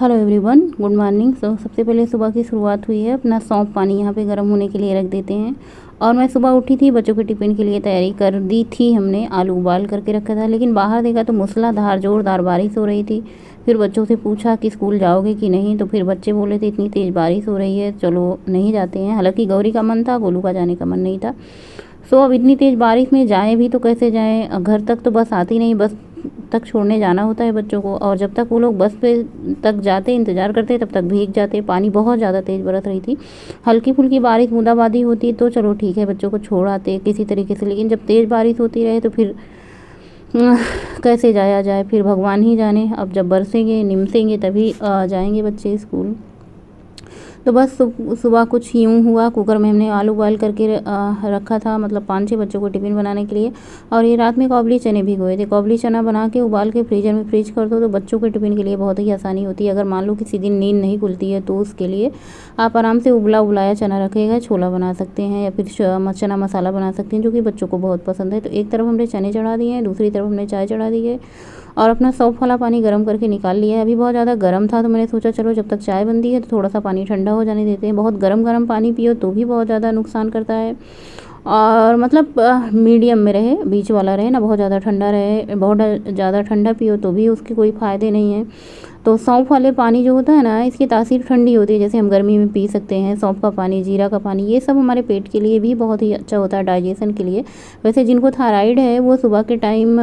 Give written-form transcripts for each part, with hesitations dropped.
Hello everyone, good morning. सबसे पहले सुबह की शुरुआत हुई है। अपना सौंफ पानी यहाँ पे गर्म होने के लिए रख देते हैं। और मैं सुबह उठी थी, बच्चों के टिफ़िन के लिए तैयारी कर दी थी हमने। आलू उबाल करके रखा था, लेकिन बाहर देखा तो मूसलाधार ज़ोरदार बारिश हो रही थी। फिर बच्चों से पूछा कि स्कूल जाओगे कि नहीं, तो फिर बच्चे बोले थे इतनी तेज़ बारिश हो रही है, चलो नहीं जाते हैं। हालांकि गौरी का मन था, गोलू का जाने का मन नहीं था। सो अब इतनी तेज़ बारिश में जाएँ भी तो कैसे जाएँ, घर तक तो बस आती नहीं, बस तक छोड़ने जाना होता है बच्चों को। और जब तक वो लोग बस पे तक जाते इंतज़ार करते तब तक भीग जाते। पानी बहुत ज़्यादा तेज़ बरस रही थी। हल्की फुल्की बारिश बूंदाबांदी होती तो चलो ठीक है, बच्चों को छोड़ आते किसी तरीके से, लेकिन जब तेज़ बारिश होती रहे तो फिर कैसे जाया जाए। फिर भगवान ही जाने, अब जब बरसेंगे निमसेंगे तभी जाएंगे बच्चे स्कूल। तो बस सुबह कुछ यूँ हुआ, कुकर में हमने आलू बॉयल करके रखा था, मतलब 5-6 बच्चों को टिफ़िन बनाने के लिए। और ये रात में काबुली चने भिगोए थे। काबुली चना बना के उबाल के फ्रीजर में फ्रीज कर दो तो बच्चों के टिफ़िन के लिए बहुत ही आसानी होती है। अगर मान लो किसी दिन नींद नहीं खुलती है तो उसके लिए आप आराम से उबला उबलाया चना रखिएगा, छोला बना सकते हैं या फिर चना मसाला बना सकते हैं, जो कि बच्चों को बहुत पसंद है। तो एक तरफ हमने चने चढ़ा दिए हैं, दूसरी तरफ हमने चाय चढ़ा दी है और अपना सौंफ वाला पानी गर्म करके निकाल लिया है। अभी बहुत ज़्यादा गर्म था तो मैंने सोचा चलो जब तक चाय बनती है तो थोड़ा सा पानी ठंडा हो जाने देते हैं। बहुत गर्म पानी पियो तो भी बहुत ज़्यादा नुकसान करता है। और मतलब मीडियम में रहे, बीच वाला रहे ना, बहुत ज़्यादा ठंडा रहे, बहुत ज़्यादा ठंडा पियो तो भी उसके कोई फ़ायदे नहीं है। तो सौंफ वाले पानी जो होता है ना, इसकी तासीर ठंडी होती है, जैसे हम गर्मी में पी सकते हैं। सौंफ का पानी, जीरा का पानी, ये सब हमारे पेट के लिए भी बहुत ही अच्छा होता है, डाइजेशन के लिए। वैसे जिनको थायराइड है वो सुबह के टाइम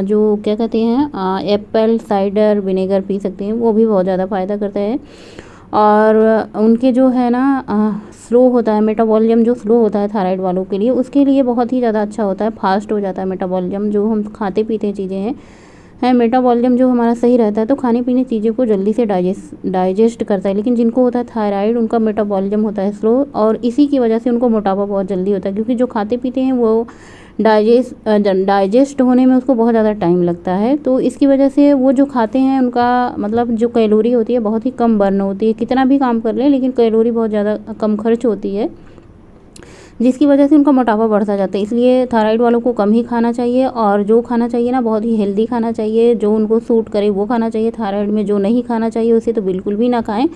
जो क्या कहते हैं एप्पल साइडर विनेगर पी सकते हैं, वो भी बहुत ज़्यादा फ़ायदा करता है। और उनके जो है ना स्लो होता है मेटाबॉलिज्म, जो स्लो होता है थायराइड वालों के लिए, उसके लिए बहुत ही ज़्यादा अच्छा होता है। फास्ट हो जाता है मेटाबॉलिज्म, जो हम खाते पीते चीज़ें हैं मेटाबॉलिज्म जो हमारा सही रहता है तो खाने पीने चीज़ों को जल्दी से डाइजेस्ट करता है। लेकिन जिनको होता है थायराइड, उनका मेटाबॉलिज्म होता है स्लो, और इसी की वजह से उनको मोटापा बहुत जल्दी होता है, क्योंकि जो खाते पीते हैं वो डाइजेस्ट होने में उसको बहुत ज़्यादा टाइम लगता है। तो इसकी वजह से वो जो खाते हैं उनका मतलब जो कैलोरी होती है बहुत ही कम बर्न होती है। कितना भी काम कर लें लेकिन कैलोरी बहुत ज़्यादा कम खर्च होती है, जिसकी वजह से उनका मोटापा बढ़ता जाता है। इसलिए थायराइड वालों को कम ही खाना चाहिए, और जो खाना चाहिए ना बहुत ही हेल्दी खाना चाहिए, जो उनको सूट करे वो खाना चाहिए। थायराइड में जो नहीं खाना चाहिए उसे तो बिल्कुल भी ना खाएं।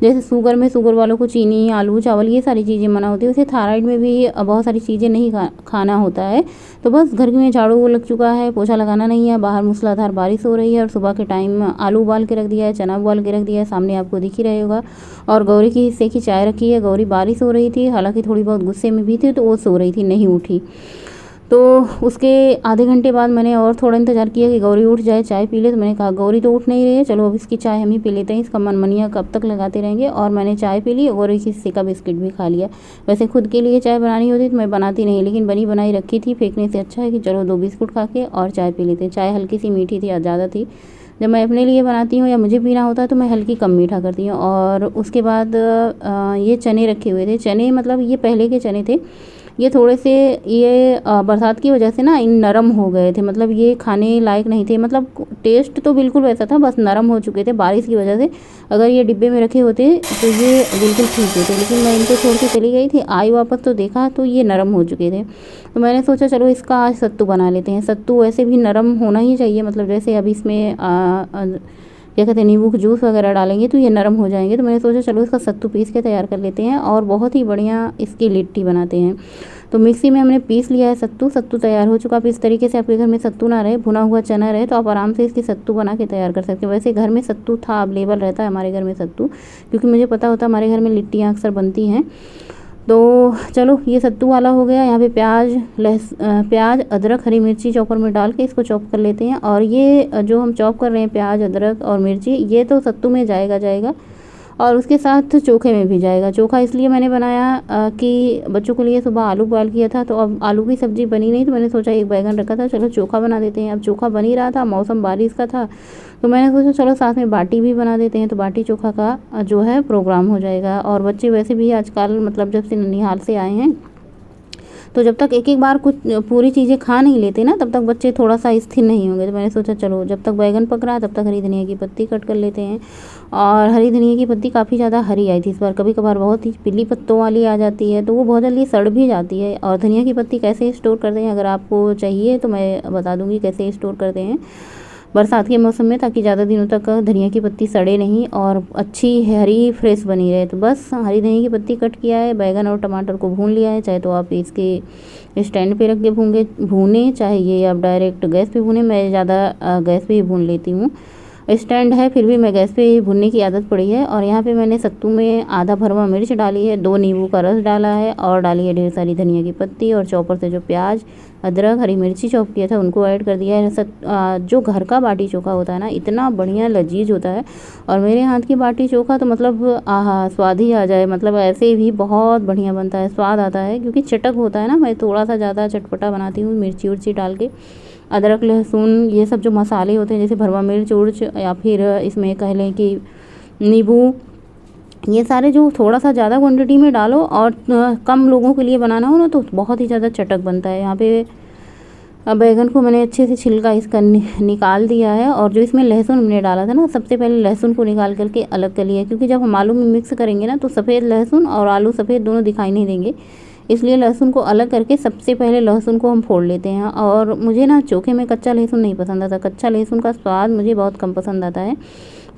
जैसे शुगर में शुगर वालों को चीनी, आलू, चावल, ये सारी चीज़ें मना होती है, वैसे थायराइड में भी बहुत सारी चीज़ें नहीं खाना होता है। तो बस घर में झाड़ू लग चुका है, पोछा लगाना नहीं है, बाहर मूसलाधार बारिश हो रही है, और सुबह के टाइम आलू उबाल के रख दिया है, चना उबाल के रख दिया है, सामने आपको दिख ही रहेगा। और गौरी के हिस्से की चाय रखी है। गौरी बारिश हो रही थी, हालांकि थोड़ी बहुत गुस्से में भी थी, तो वो सो रही थी, नहीं उठी। तो उसके आधे घंटे बाद मैंने और थोड़ा इंतज़ार किया कि गौरी उठ जाए, चाय पी ले। तो मैंने कहा गौरी तो उठ नहीं रही है, चलो अब इसकी चाय हम ही पी लेते हैं, इसका मनमनिया कब तक लगाते रहेंगे। और मैंने चाय पी ली और एक हिस्से का बिस्किट भी खा लिया। वैसे खुद के लिए चाय बनानी होती तो मैं बनाती नहीं, लेकिन बनी बनाई रखी थी, फेंकने से अच्छा है कि चलो 2 बिस्कुट खा के और चाय पी लेते हैं। चाय हल्की सी मीठी थी, ज़्यादा थी। जब मैं अपने लिए बनाती हूँ या मुझे पीना होता है तो मैं हल्की कम मीठा करती हूँ। और उसके बाद ये चने रखे हुए थे। चने मतलब ये पहले के चने थे, ये थोड़े से ये बरसात की वजह से ना इन नरम हो गए थे, मतलब ये खाने लायक नहीं थे। मतलब टेस्ट तो बिल्कुल वैसा था, बस नरम हो चुके थे बारिश की वजह से। अगर ये डिब्बे में रखे होते तो ये बिल्कुल ठीक होते, लेकिन मैं इनको छोड़ के चली गई थी, आई वापस तो देखा तो ये नरम हो चुके थे। तो मैंने सोचा चलो इसका आज सत्तू बना लेते हैं। सत्तू वैसे भी नरम होना ही चाहिए, मतलब जैसे अभी इसमें क्या कहते हैं नींबू का जूस वगैरह डालेंगे तो ये नरम हो जाएंगे। तो मैंने सोचा चलो इसका सत्तू पीस के तैयार कर लेते हैं और बहुत ही बढ़िया इसकी लिट्टी बनाते हैं। तो मिक्सी में हमने पीस लिया है सत्तू। सत्तू तैयार हो चुका। आप इस तरीके से आपके घर में सत्तू ना रहे, भुना हुआ चना रहे, तो आप आराम से इसकी सत्तू बना के तैयार कर सकते हैं। वैसे घर में सत्तू था, अवेलेबल रहता है हमारे घर में सत्तू, क्योंकि मुझे पता होता है हमारे घर में लिट्टियाँ अक्सर बनती हैं। तो चलो ये सत्तू वाला हो गया। यहाँ पे प्याज, अदरक, हरी मिर्ची चॉपर में डाल के इसको चॉप कर लेते हैं। और ये जो हम चॉप कर रहे हैं प्याज, अदरक और मिर्ची, ये तो सत्तू में जाएगा और उसके साथ चोखे में भी जाएगा। चोखा इसलिए मैंने बनाया कि बच्चों के लिए सुबह आलू बॉयल किया था, तो अब आलू की सब्ज़ी बनी नहीं, तो मैंने सोचा एक बैगन रखा था, चलो चोखा बना देते हैं। अब चोखा बन ही रहा था, मौसम बारिश का था, तो मैंने सोचा चलो साथ में बाटी भी बना देते हैं, तो बाटी चोखा का जो है प्रोग्राम हो जाएगा। और बच्चे वैसे भी आजकल मतलब जब से ननिहाल से आए हैं, तो जब तक एक बार कुछ पूरी चीज़ें खा नहीं लेते ना, तब तक बच्चे थोड़ा सा स्थिर नहीं होंगे। तो मैंने सोचा चलो जब तक बैगन पक रहा है तब तक हरी धनिया की पत्ती कट कर लेते हैं। और हरी धनिया की पत्ती काफ़ी ज़्यादा हरी आई थी इस बार, कभी कभार बहुत ही पीली पत्तों वाली आ जाती है, तो वो बहुत जल्दी सड़ भी जाती है। और धनिया की पत्ती कैसे स्टोर करते हैं, अगर आपको चाहिए तो मैं बता दूँगी कैसे स्टोर करते हैं। बरसात के मौसम में, ताकि ज़्यादा दिनों तक धनिया की पत्ती सड़े नहीं और अच्छी हरी फ्रेश बनी रहे। तो बस हरी धनिया की पत्ती कट किया है, बैगन और टमाटर को भून लिया है। चाहे तो आप इसके स्टैंड पे रख के भूने, चाहे ये आप डायरेक्ट गैस पे भूने। मैं ज़्यादा गैस पे ही भून लेती हूँ। स्टैंड है फिर भी मैं गैस पे ही भूनने की आदत पड़ी है। और यहाँ पे मैंने सत्तू में आधा भरवा मिर्च डाली है, 2 नींबू का रस डाला है और डाली है ढेर सारी धनिया की पत्ती, और चॉपर से जो प्याज, अदरक, हरी मिर्ची चॉप किया था उनको ऐड कर दिया है। जो घर का बाटी चोखा होता है ना, इतना बढ़िया लजीज होता है। और मेरे हाथ की बाटी चोखा तो मतलब आहा, स्वाद ही आ जाए। मतलब ऐसे भी बहुत बढ़िया बनता है, स्वाद आता है, क्योंकि चटक होता है ना। मैं थोड़ा सा ज़्यादा चटपटा बनाती हूँ, मिर्ची उर्ची डाल के। अदरक लहसुन ये सब जो मसाले होते हैं, जैसे भरवा मिर्च उर्च, या फिर इसमें कह लें कि नींबू, ये सारे जो थोड़ा सा ज़्यादा क्वांटिटी में डालो और कम लोगों के लिए बनाना हो ना, तो बहुत ही ज़्यादा चटक बनता है। यहाँ पे बैगन को मैंने अच्छे से छिलका इसका निकाल दिया है। और जो इसमें लहसुन हमने डाला था ना, सबसे पहले लहसुन को निकाल करके अलग कर लिया, क्योंकि जब हम आलू में मिक्स करेंगे ना, तो सफ़ेद लहसुन और आलू सफ़ेद दोनों दिखाई नहीं देंगे। इसलिए लहसुन को अलग करके सबसे पहले लहसुन को हम फोड़ लेते हैं। और मुझे ना चोखे में कच्चा लहसुन नहीं पसंद आता, कच्चा लहसुन का स्वाद मुझे बहुत कम पसंद आता है।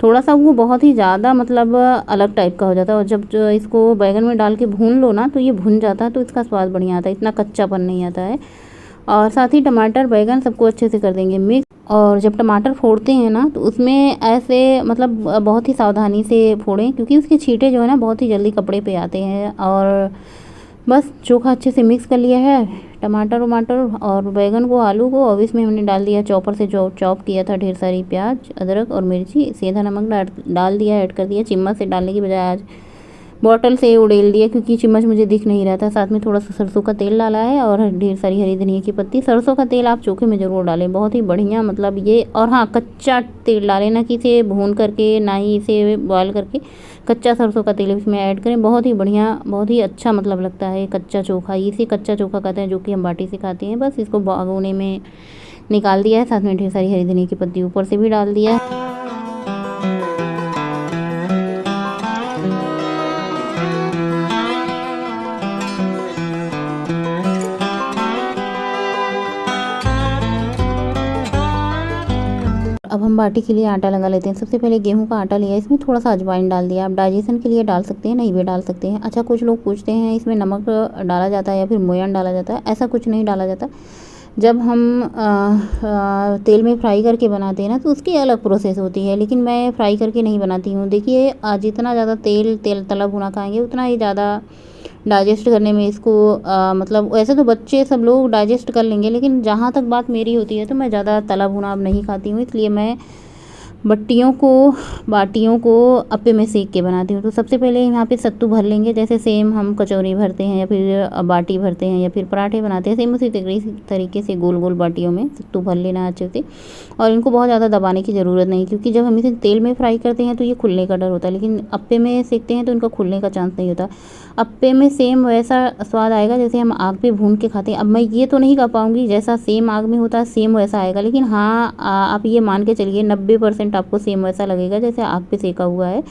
थोड़ा सा वो बहुत ही ज़्यादा मतलब अलग टाइप का हो जाता है। और जब जो इसको बैगन में डाल के भून लो ना, तो ये भुन जाता है, तो इसका स्वाद बढ़िया आता है, इतना कच्चापन नहीं आता है। और साथ ही टमाटर बैगन सबको अच्छे से कर देंगे मिक्स। और जब टमाटर फोड़ते हैं ना, तो उसमें ऐसे मतलब बहुत ही सावधानी से फोड़ें, क्योंकि उसके छींटे जो है ना बहुत ही जल्दी कपड़े पे आते हैं। और बस चोखा अच्छे से मिक्स कर लिया है, टमाटर वमाटर और बैगन को, आलू को। और इसमें हमने डाल दिया चॉपर से जो चॉप किया था ढेर सारी प्याज, अदरक और मिर्ची, सेंधा नमक डाल दिया, ऐड कर दिया। चम्मच से डालने की बजाय आज बॉटल से उड़ेल दिया, क्योंकि चम्मच मुझे दिख नहीं रहा था। साथ में थोड़ा सा सरसों का तेल डाला है और ढेर सारी हरी धनिया की पत्ती। सरसों का तेल आप चोखे में ज़रूर डालें, बहुत ही बढ़िया मतलब ये। और हाँ, कच्चा तेल डालें, ना कि इसे भून करके, ना ही इसे बॉयल करके। कच्चा सरसों का तेल इसमें ऐड करें, बहुत ही बढ़िया, बहुत ही अच्छा मतलब लगता है कच्चा चोखा। इसे कच्चा चोखा कहते हैं, जो कि हम बाटी से खाते हैं। बस इसको भगोने में निकाल दिया है, साथ में ढेर सारी हरी धनिया की पत्ती ऊपर से भी डाल दिया है। अब हम बाटी के लिए आटा लगा लेते हैं। सबसे पहले गेहूं का आटा लिया, इसमें थोड़ा सा अजवाइन डाल दिया। आप डाइजेशन के लिए डाल सकते हैं, नहीं भी डाल सकते हैं। अच्छा, कुछ लोग पूछते हैं इसमें नमक डाला जाता है या फिर मोयन डाला जाता है। ऐसा कुछ नहीं डाला जाता। जब हम तेल में फ्राई करके बनाते हैं ना, तो उसकी अलग प्रोसेस होती है, लेकिन मैं फ्राई करके नहीं बनाती हूँ। देखिए, जितना ज़्यादा तेल तला भुना खाएंगे, उतना ही ज़्यादा डाइजेस्ट करने में इसको मतलब वैसे तो बच्चे सब लोग डाइजेस्ट कर लेंगे, लेकिन जहाँ तक बात मेरी होती है, तो मैं ज़्यादा तला भुना अब नहीं खाती हूँ। इसलिए मैं बाटियों को अप्पे में सेक के बनाती हूँ। तो सबसे पहले यहाँ पे सत्तू भर लेंगे, जैसे सेम हम कचौरी भरते हैं या फिर बाटी भरते हैं या फिर पराठे बनाते हैं, सेम उसी तरीके से गोल गोल बाटियों में सत्तू भर लेना अच्छे से। और इनको बहुत ज़्यादा दबाने की ज़रूरत नहीं, क्योंकि जब हम इसे तेल में फ्राई करते हैं तो ये खुलने का डर होता है, लेकिन अप्पे में सेकते हैं तो इनका खुलने का चांस नहीं होता। अप्पे में सेम वैसा स्वाद आएगा जैसे हम आग पे भून के खाते हैं। अब मैं ये तो नहीं कह पाऊँगी जैसा सेम आग में होता है सेम वैसा आएगा, लेकिन हाँ, आप ये मान के चलिए 90% आपको सेम वैसा लगेगा जैसे आग पे सेका हुआ है।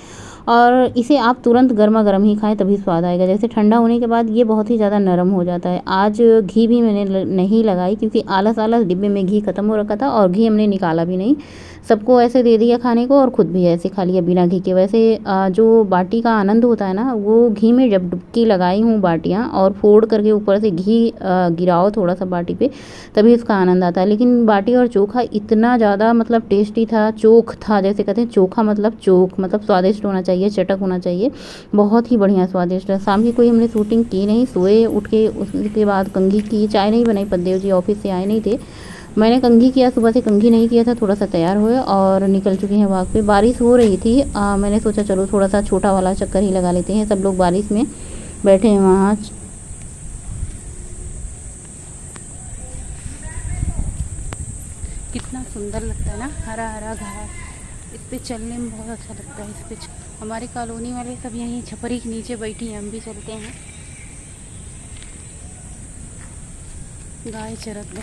और इसे आप तुरंत गर्मा गर्म ही खाएं, तभी स्वाद आएगा। जैसे ठंडा होने के बाद ये बहुत ही ज़्यादा नरम हो जाता है। आज घी भी मैंने नहीं लगाई, क्योंकि आलस डिब्बे में घी खत्म हो रखा था और घी हमने निकाला भी नहीं, सबको ऐसे दे दिया खाने को और ख़ुद भी ऐसे खा लिया बिना घी के। वैसे जो बाटी का आनंद होता है ना, वो घी में जब डुबकी लगाई हूँ बाटियाँ और फोड़ करके ऊपर से घी गिराओ थोड़ा सा बाटी पे, तभी उसका आनंद आता है। लेकिन बाटी और चोखा इतना ज़्यादा मतलब टेस्टी था, चोख था, जैसे कहते हैं चोखा मतलब चोख, मतलब स्वादिष्ट होना चाहिए, चटक होना चाहिए, बहुत ही बढ़िया स्वादिष्ट है। शाम की कोई हमने शूटिंग की नहीं, सोए उठ के उसके बाद कंघी की, चाय नहीं बनाई, पद्देव जी ऑफिस से आए नहीं थे, मैंने कंघी किया, सुबह से कंघी नहीं किया था, थोड़ा सा तैयार हुए और निकल चुके हैं वॉक पे। बारिश हो रही थी, मैंने सोचा चलो थोड़ा सा छोटा वाला चक्कर ही लगा लेते हैं। सब लोग बारिश में बैठे हैं वहाँ। कितना सुंदर लगता है ना, हरा हरा घास, इस पे चलने में बहुत अच्छा लगता है। इस पे हमारे कॉलोनी वाले सब यहीं छपरी के नीचे बैठी हैं, हम भी चलते हैं, गाय चरक में।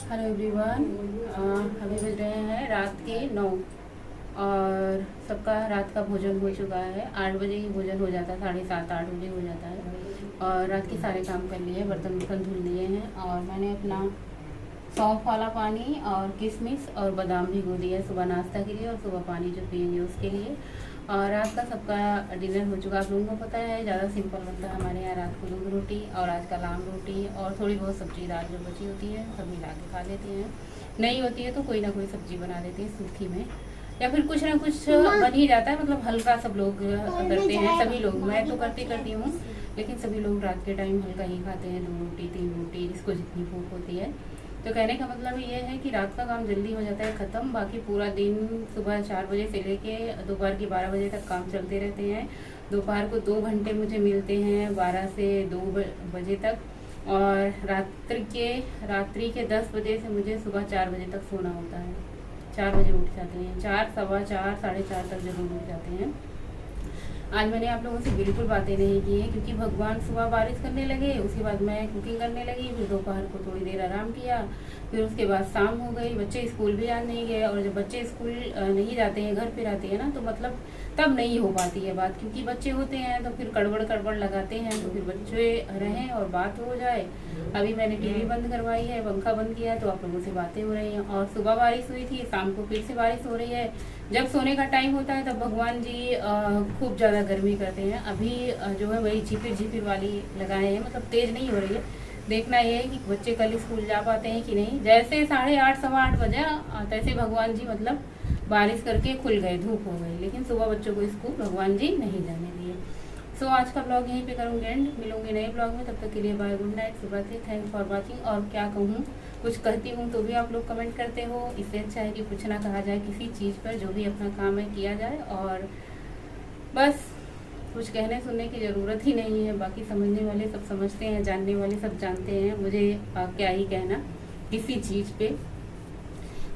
हेलो एवरीवन, अभी बज रहे हैं रात के 9 और सबका रात का भोजन हो चुका है। 8 बजे ही भोजन हो जाता है, 7:30-8 बजे हो जाता है। और रात के सारे काम कर लिए, बर्तन धुल लिए हैं। और मैंने अपना सौंफ वाला पानी और किशमिश और बादाम भिगो दिया है सुबह नाश्ता के लिए, और सुबह पानी जो पियेंगे उसके लिए। और रात का सबका डिनर हो चुका, आप लोगों को पता है ज़्यादा सिंपल बनता है हमारे यहाँ रात को, दूध रोटी और आजकल आम रोटी और थोड़ी बहुत सब्जी रात जो बची होती है सब मिला के खा लेते हैं। नहीं होती है तो कोई ना कोई सब्जी बना देते हैं सूखी में, या फिर कुछ ना कुछ बन ही जाता है। मतलब हल्का सब लोग करते हैं, सभी लोग, मैं तो करती हूँ, लेकिन सभी लोग रात के टाइम हल्का ही खाते हैं, 2 रोटी 3 रोटी जिसको जितनी भूख होती है। तो कहने का मतलब ये है कि रात का काम जल्दी हो जाता है ख़त्म, बाकी पूरा दिन सुबह 4 बजे से लेके दोपहर के 12 बजे तक काम चलते रहते हैं। दोपहर को 2 घंटे मुझे मिलते हैं 12 से 2 बजे तक, और रात्रि के 10 बजे से मुझे सुबह 4 बजे तक सोना होता है। 4 बजे उठ जाते हैं, 4, सवा 4, 4:30 तक जरूर उठ जाते हैं। आज मैंने आप लोगों से बिल्कुल बातें नहीं की हैं क्योंकि भगवान सुबह बारिश करने लगे, उसके बाद मैं कुकिंग करने लगी, फिर दोपहर को थोड़ी देर आराम किया, फिर उसके बाद शाम हो गई। बच्चे स्कूल भी आज नहीं गए, और जब बच्चे स्कूल नहीं जाते हैं, घर पे रहते हैं ना, तो मतलब तब नहीं हो पाती है बात, क्योंकि बच्चे होते हैं तो फिर कड़बड़ लगाते हैं, तो फिर बच्चे रहें और बात हो जाए। अभी मैंने टीवी बंद करवाई है, पंखा बंद किया, तो आप लोगों से बातें हो रही हैं। और सुबह बारिश हुई थी, शाम को फिर से बारिश हो रही है। जब सोने का टाइम होता है तब भगवान जी खूब ज़्यादा गर्मी करते हैं। अभी जो है वही झिपिर वाली लगाए हैं, मतलब तेज़ नहीं हो रही है। देखना ये है कि बच्चे कल स्कूल जा पाते हैं कि नहीं। जैसे 8:30 सवा 8 बजे तैसे भगवान जी मतलब बारिश करके खुल गए, धूप हो गई, लेकिन सुबह बच्चों को स्कूल भगवान जी नहीं जाने दिए। सो आज का ब्लॉग यहीं पे करूँगी एंड, मिलूंगी नए ब्लॉग में, तब तक के लिए बाय, गुड नाइट, शुभ रात्रि, थैंक्स फॉर वॉचिंग। और क्या कहूँ, कुछ कहती हूँ तो भी आप लोग कमेंट करते हो, इससे अच्छा है कि कुछ ना कहा जाए किसी चीज़ पर, जो भी अपना काम है किया जाए, और बस कुछ कहने सुनने की ज़रूरत ही नहीं है। बाकी समझने वाले सब समझते हैं, जानने वाले सब जानते हैं, मुझे क्या ही कहना किसी चीज़ पे।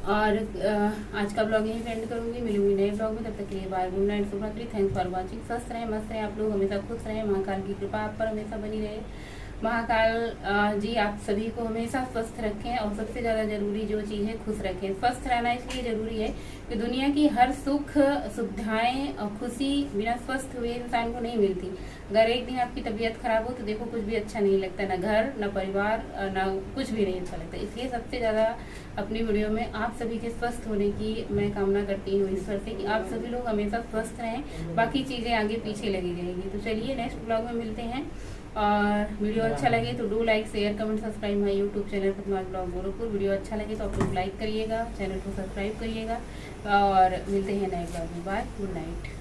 और आज का ब्लॉग यहीं पे एंड करूँगी, मिलूंगी नए ब्लॉग में, तब तक के लिए बाय, गुड नाइट, शुभ रात्रि, थैंक्स फॉर वॉचिंग। स्वस्थ रहें, मस्त रहें आप लोग, हमेशा खुश रहें, महाकाल की कृपा आप पर हमेशा बनी रहे। महाकाल जी आप सभी को हमेशा स्वस्थ रखें, और सबसे ज़्यादा जरूरी जो चीज़ है खुश रखें। स्वस्थ रहना इसलिए ज़रूरी है कि दुनिया की हर सुख सुविधाएं और खुशी बिना स्वस्थ हुए इंसान को नहीं मिलती। अगर एक दिन आपकी तबीयत खराब हो तो देखो कुछ भी अच्छा नहीं लगता, ना घर, ना परिवार, ना कुछ भी नहीं अच्छा लगता। इसलिए सबसे ज़्यादा अपनी वीडियो में आप सभी के स्वस्थ होने की मैं कामना करती हूँ ईश्वर से, कि आप सभी लोग हमेशा स्वस्थ रहें, बाकी चीज़ें आगे पीछे लगी रहेंगी। तो चलिए नेक्स्ट ब्लॉग में मिलते हैं, और वीडियो अच्छा लगे तो do like, share, comment, subscribe my YouTube channel Padmavat blog Gorakhpur. Video अच्छा लगे तो आप लोग लाइक करिएगा, चैनल को सब्सक्राइब करिएगा, और मिलते हैं नए ब्लॉग में। Bye, good night.